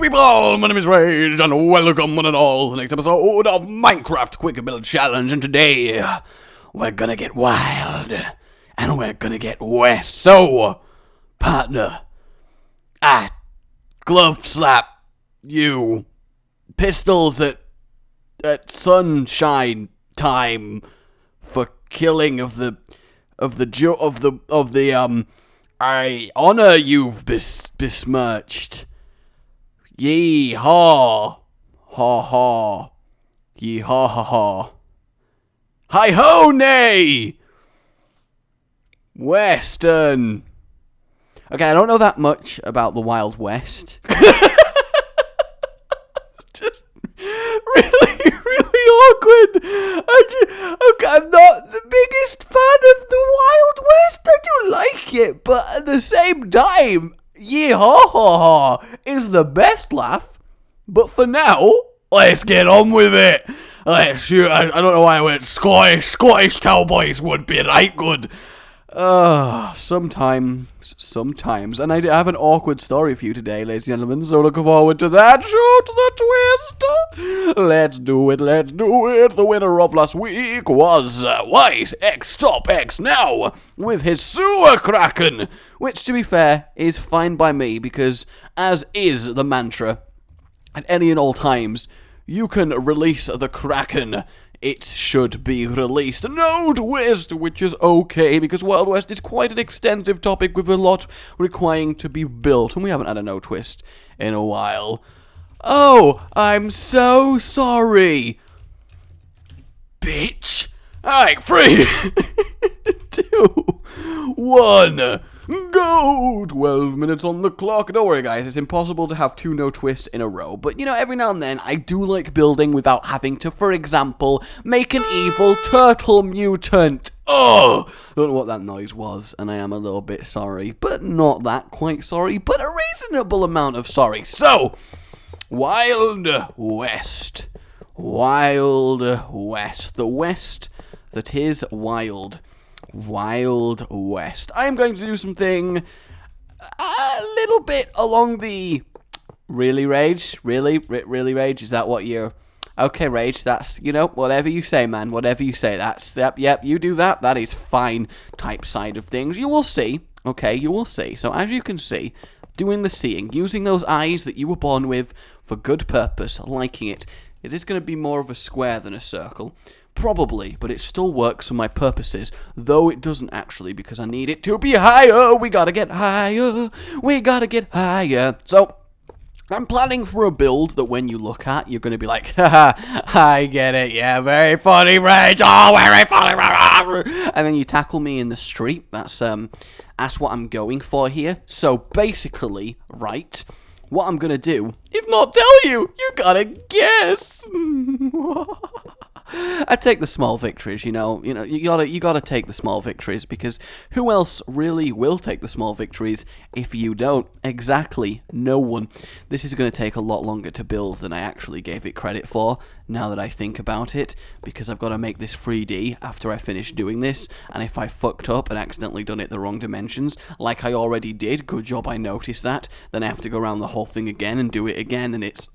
people, my name is Rage, and welcome one and all to the next episode of Minecraft Quick Build Challenge, and today, we're gonna get wild, and we're gonna get west. So, partner, I glove slap you, pistols at sunshine time for killing I honor you've besmirched. Yee haw, ha ha, yee ha ha ha. Hi ho nay! Western. Okay, I don't know that much about the Wild West. Just really awkward. I'm not the biggest fan of the Wild West. I do like it, but at the same time, yee ha ha ha is the best laugh. But for now, let's get on with it. Let's shoot. I don't know why I went Scottish. Scottish cowboys would be right good. Sometimes. And I have an awkward story for you today, ladies and gentlemen, so looking forward to that. Shoot the twist. Let's do it. The winner of last week was White X Top X Now with his Sewer Kraken, which, to be fair, is fine by me because, as is the mantra, at any and all times, you can release the Kraken. It should be released. No twist, which is okay, because Wild West is quite an extensive topic with a lot requiring to be built, and we haven't had a no twist in a while. Oh, I'm so sorry. Bitch. Alright, 3, 2, 1... Go! 12 minutes on the clock. Don't worry, guys. It's impossible to have 2 no twists in a row. But, you know, every now and then, I do like building without having to, for example, make an evil turtle mutant. Oh! Don't know what that noise was, and I am a little bit sorry. But not that quite sorry, but a reasonable amount of sorry. So, Wild West. Wild West. The West that is wild. Wild West. I'm going to do something a little bit along the... Really, Rage? Really, Rage? Is that what you're... Okay, Rage, that's, you know, whatever you say, man. Whatever you say. That's, yep, you do that. That is fine type side of things. You will see. Okay, you will see. So, as you can see, doing the seeing, using those eyes that you were born with for good purpose, liking it. Is this going to be more of a square than a circle? Probably, but it still works for my purposes, though it doesn't actually, because I need it to be higher. We gotta get higher. So, I'm planning for a build that when you look at, you're gonna be like, haha, I get it, yeah, very funny, Rage, oh, very funny, and then you tackle me in the street. That's what I'm going for here. So, basically, right, what I'm gonna do, if not tell you, you gotta guess. I take the small victories, you gotta take the small victories, because who else really will take the small victories if you don't? Exactly, no one. This is going to take a lot longer to build than I actually gave it credit for, now that I think about it, because I've got to make this 3D after I finish doing this, and if I fucked up and accidentally done it the wrong dimensions, like I already did, good job I noticed that, then I have to go around the whole thing again and do it again, and it's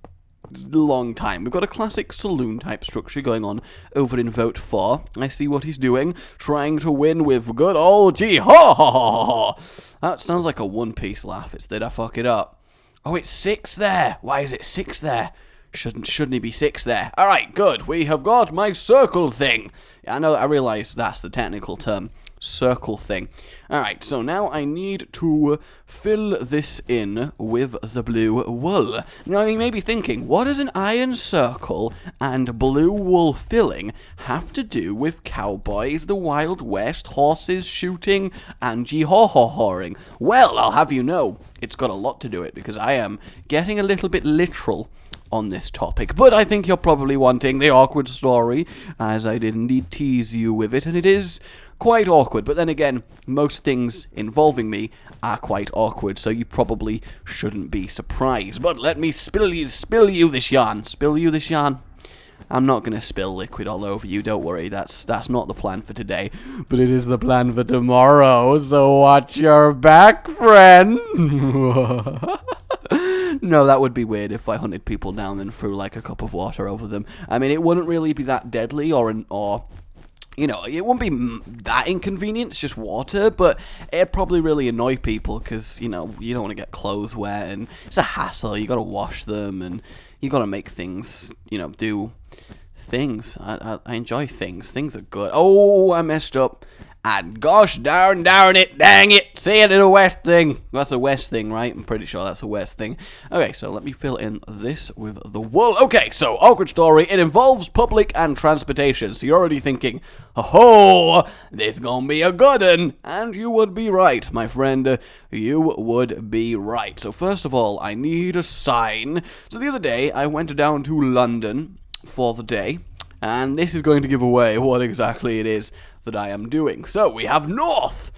long time. We've got a classic saloon type structure going on over in vote 4. I see what he's doing, trying to win with good old G. Ha ha ha ha. That sounds like a One Piece laugh. Did I fuck it up? Oh, it's 6 there. Why is it 6 there? Shouldn't he be 6 there? Alright, good. We have got my circle thing. Yeah, I realise that's the technical term. Circle thing. Alright, so now I need to fill this in with the blue wool. Now you may be thinking, what does an iron circle and blue wool filling have to do with cowboys, the Wild West, horses shooting, and jee-haw-haw-hawing? Well, I'll have you know, it's got a lot to do it, because I am getting a little bit literal on this topic, but I think you're probably wanting the awkward story, as I did indeed tease you with it, and it is quite awkward. But then again, most things involving me are quite awkward, so you probably shouldn't be surprised. But let me spill you this yarn. I'm not going to spill liquid all over you, don't worry, that's not the plan for today, but it is the plan for tomorrow, so watch your back, friend. No, that would be weird if I hunted people down and threw like a cup of water over them. I mean, it wouldn't really be that deadly or you know, it wouldn't be that inconvenient, it's just water, but it'd probably really annoy people because, you know, you don't want to get clothes wet, and it's a hassle. You got to wash them, and you got to make things, you know, do things. I enjoy things. Things are good. Oh, I messed up. And gosh darn it, dang it, say it in a West thing. That's a West thing, right? I'm pretty sure that's a West thing. Okay, so let me fill in this with the wool. Okay, so awkward story. It involves public and transportation. So you're already thinking, oh, this gonna be a good one. And you would be right, my friend. You would be right. So first of all, I need a sign. So the other day, I went down to London for the day. And this is going to give away what exactly it is that I am doing. So we have north,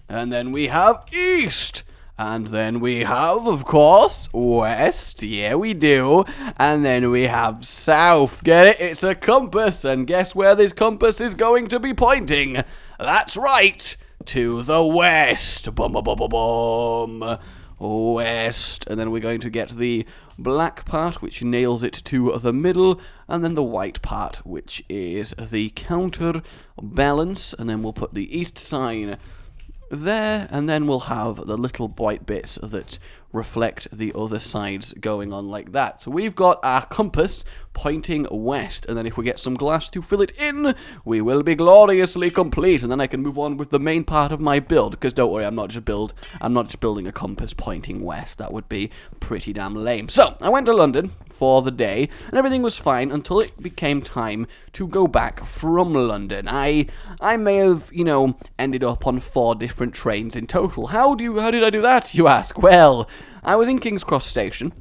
and then we have east, and then we have, of course, west. Yeah, we do. And then we have south. Get it? It's a compass, and guess where this compass is going to be pointing? That's right, to the west. Bum, bum, bum, bum, bum. West. And then we're going to get the black part, which nails it to the middle, and then the white part, which is the counterbalance, and then we'll put the east sign there, and then we'll have the little white bits that reflect the other sides going on like that. So we've got our compass pointing west, and then if we get some glass to fill it in, we will be gloriously complete, and then I can move on with the main part of my build, because don't worry, I'm not just building a compass pointing west. That would be pretty damn lame. So I went to London for the day, and everything was fine until it became time to go back from London. I may have, you know, ended up on 4 different trains in total. How did I do that, you ask? Well, I was in King's Cross Station,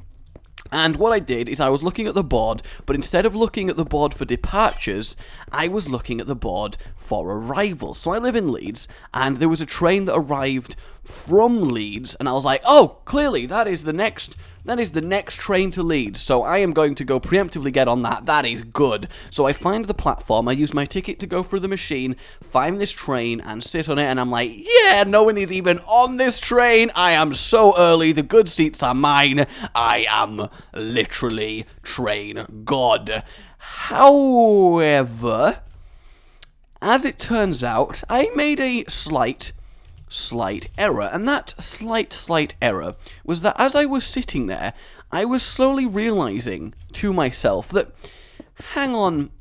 and what I did is I was looking at the board, but instead of looking at the board for departures, I was looking at the board for arrivals. So I live in Leeds, and there was a train that arrived from Leeds, and I was like, oh, clearly that is the next train to Leeds, so I am going to go preemptively get on that. That is good. So I find the platform, I use my ticket to go through the machine, find this train, and sit on it, and I'm like, yeah, no one is even on this train. I am so early, the good seats are mine. I am literally train god. However, as it turns out, I made a slight error, and that slight error was that as I was sitting there, I was slowly realizing to myself that, hang on,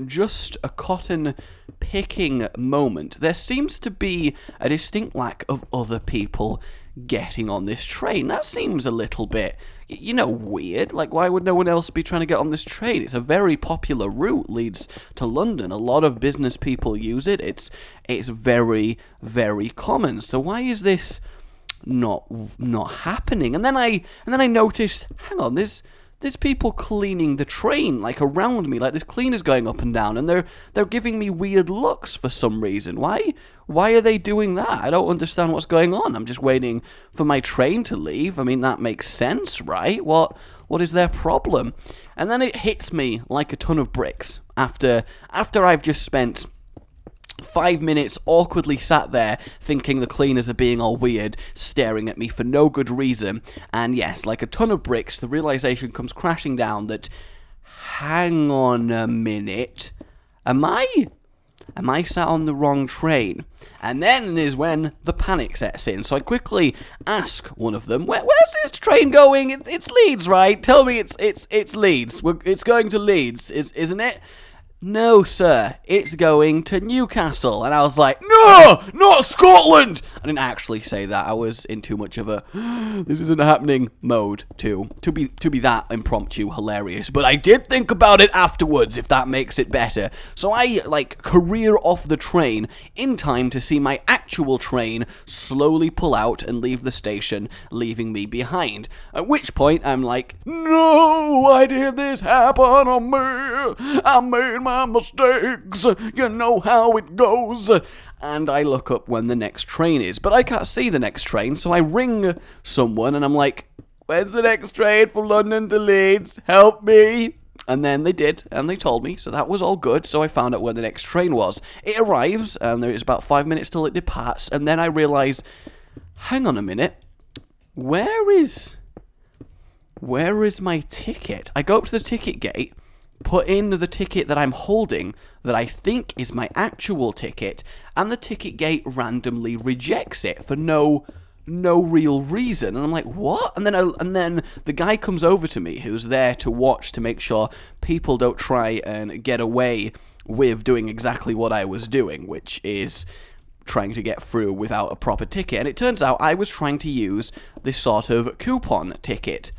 just a cotton picking moment. There seems to be a distinct lack of other people getting on this train. That seems a little bit, you know, weird. Like, why would no one else be trying to get on this train? It's a very popular route, leads to London. A lot of business people use it. It's very, very common. So why is this not happening? And then I noticed, hang on, there's people cleaning the train, like, around me. Like, there's cleaners going up and down, and they're giving me weird looks for some reason. Why are they doing that? I don't understand what's going on. I'm just waiting for my train to leave. I mean, that makes sense, right? What is their problem? And then it hits me like a ton of bricks after I've just spent 5 minutes awkwardly sat there thinking the cleaners are being all weird, staring at me for no good reason. And yes, like a ton of bricks, the realization comes crashing down that, hang on a minute, am I sat on the wrong train? And then is when the panic sets in. So I quickly ask one of them, where's this train going? It's Leeds, right? Tell me it's Leeds. It's going to Leeds, isn't it? No, sir, it's going to Newcastle. And I was like, no, not Scotland. I didn't actually say that. I was in too much of a this isn't happening mode to be that impromptu hilarious. But I did think about it afterwards, if that makes it better. So I, like, career off the train in time to see my actual train slowly pull out and leave the station, leaving me behind. At which point I'm like, no, why did this happen on me? I made my mistakes, you know how it goes. And I look up when the next train is, but I can't see the next train, so I ring someone and I'm like, where's the next train from London to Leeds? Help me. And then they did, and they told me, so that was all good. So I found out where the next train was. It arrives, and there is about 5 minutes till it departs, and then I realise, hang on a minute, where is where is my ticket? I go up to the ticket gate, put in the ticket that I'm holding, that I think is my actual ticket, and the ticket gate randomly rejects it for no real reason. And I'm like, what? And then the guy comes over to me, who's there to watch to make sure people don't try and get away with doing exactly what I was doing, which is trying to get through without a proper ticket. And it turns out I was trying to use this sort of coupon ticket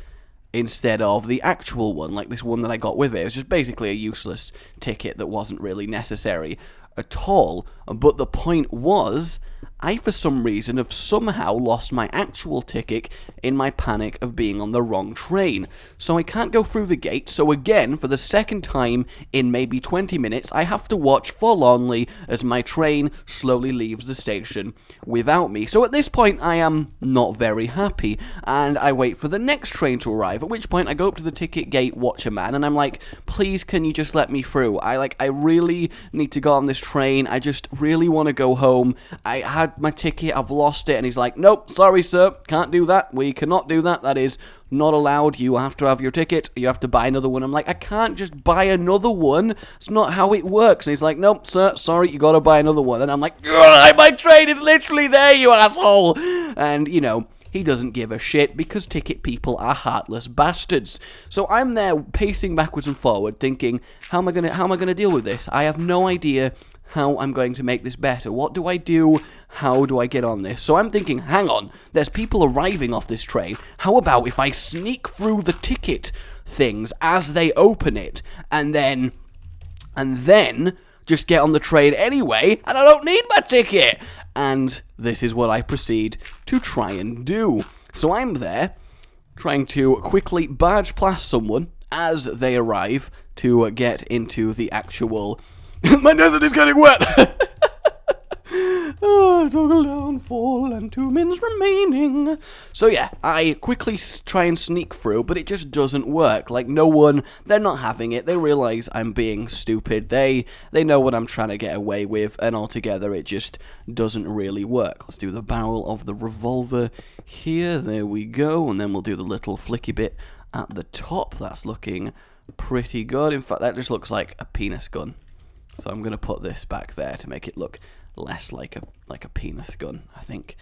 instead of the actual one, like this one that I got with it. It was just basically a useless ticket that wasn't really necessary at all. But the point was, I for some reason have somehow lost my actual ticket in my panic of being on the wrong train. So I can't go through the gate, so again, for the second time in maybe 20 minutes, I have to watch forlornly as my train slowly leaves the station without me. So at this point, I am not very happy, and I wait for the next train to arrive, at which point I go up to the ticket gate watcher man, and I'm like, please, can you just let me through? I really need to go on this train. I just really want to go home. I had my ticket, I've lost it. And he's like, nope, sorry sir, can't do that. We cannot do that. That is not allowed. You have to have your ticket. You have to buy another one. I'm like, I can't just buy another one. It's not how it works. And he's like, nope, sir, sorry, you gotta buy another one. And I'm like, my train is literally there, you asshole. And, you know, he doesn't give a shit because ticket people are heartless bastards. So I'm there pacing backwards and forward thinking, how am I gonna deal with this? I have no idea how I'm going to make this better. What do I do? How do I get on this? So I'm thinking, hang on, there's people arriving off this train. How about if I sneak through the ticket things as they open it, and then just get on the train anyway, and I don't need my ticket? And this is what I proceed to try and do. So I'm there, trying to quickly barge past someone as they arrive to get into the actual... My desert is getting wet! Toggle down, fall, and 2 minutes remaining. So yeah, I quickly try and sneak through, but it just doesn't work. Like, no one, they're not having it. They realize I'm being stupid. They know what I'm trying to get away with, and altogether it just doesn't really work. Let's do the barrel of the revolver here. There we go. And then we'll do the little flicky bit at the top. That's looking pretty good. In fact, that just looks like a penis gun. So I'm going to put this back there to make it look less like a penis gun. I think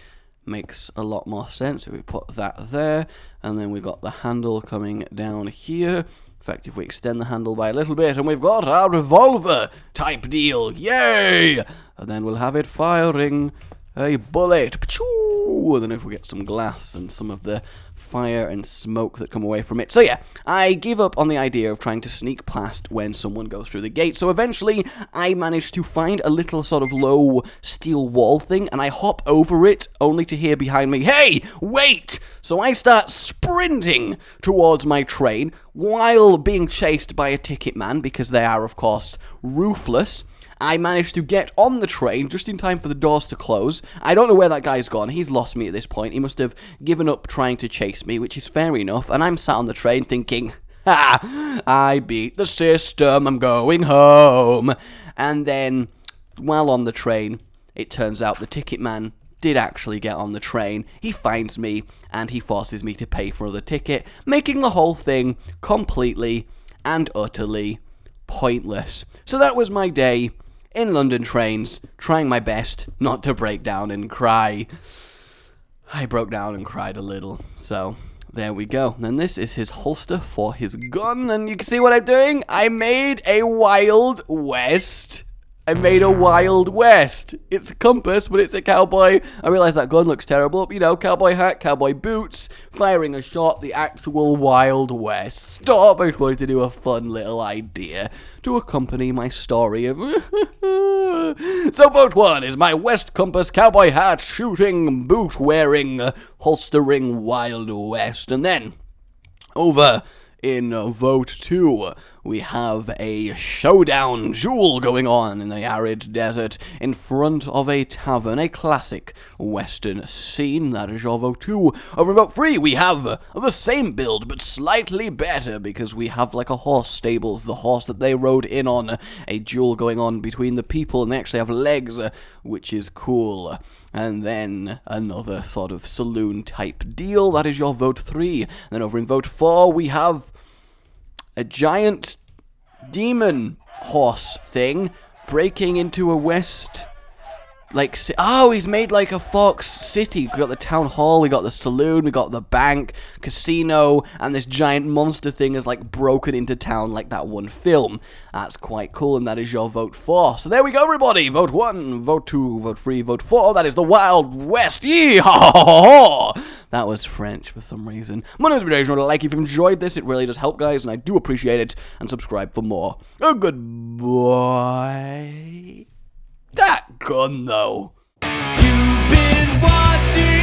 makes a lot more sense if we put that there. And then we've got the handle coming down here. In fact, if we extend the handle by a little bit, and we've got our revolver type deal. Yay! And then we'll have it firing a bullet. And then if we get some glass and some of the fire and smoke that come away from it. So yeah, I give up on the idea of trying to sneak past when someone goes through the gate. So eventually, I managed to find a little sort of low steel wall thing, and I hop over it, only to hear behind me, hey, wait! So I start sprinting towards my train, while being chased by a ticket man, because they are, of course, ruthless. I managed to get on the train just in time for the doors to close. I don't know where that guy's gone. He's lost me at this point. He must have given up trying to chase me, which is fair enough. And I'm sat on the train thinking, ha, I beat the system. I'm going home. And then, while on the train, it turns out the ticket man did actually get on the train. He finds me, and he forces me to pay for another ticket, making the whole thing completely and utterly pointless. So that was my day in London trains, trying my best not to break down and cry. I broke down and cried a little, so there we go. And this is his holster for his gun, and you can see what I'm doing? I made a Wild West. It's a compass, but it's a cowboy. I realize that gun looks terrible. You know, cowboy hat, cowboy boots, firing a shot, the actual Wild West. Stop, I wanted to do a fun little idea to accompany my story of... So vote 1 is my West Compass cowboy hat, shooting, boot wearing, holstering Wild West. And then, over in vote 2, we have a showdown duel going on in the arid desert in front of a tavern, a classic western scene. That is your vote 2. Over vote 3, we have the same build, but slightly better, because we have like a horse stables, the horse that they rode in on, a duel going on between the people, and they actually have legs, which is cool. And then another sort of saloon type deal. That is your vote 3. And then over in vote 4 we have a giant demon horse thing breaking into a west, like, oh, he's made like a Fox City. We got the town hall, we got the saloon, we got the bank, casino, and this giant monster thing is like broken into town like that one film. That's quite cool, and that is your vote 4. So there we go, everybody. Vote 1, vote 2, vote 3, vote 4. That is the Wild West. Yeehaw! That was French for some reason. My name is RageGamingVideos. Remember to like if you enjoyed this. It really does help, guys, and I do appreciate it. And subscribe for more. Goodbye. That gun, though. You've been watching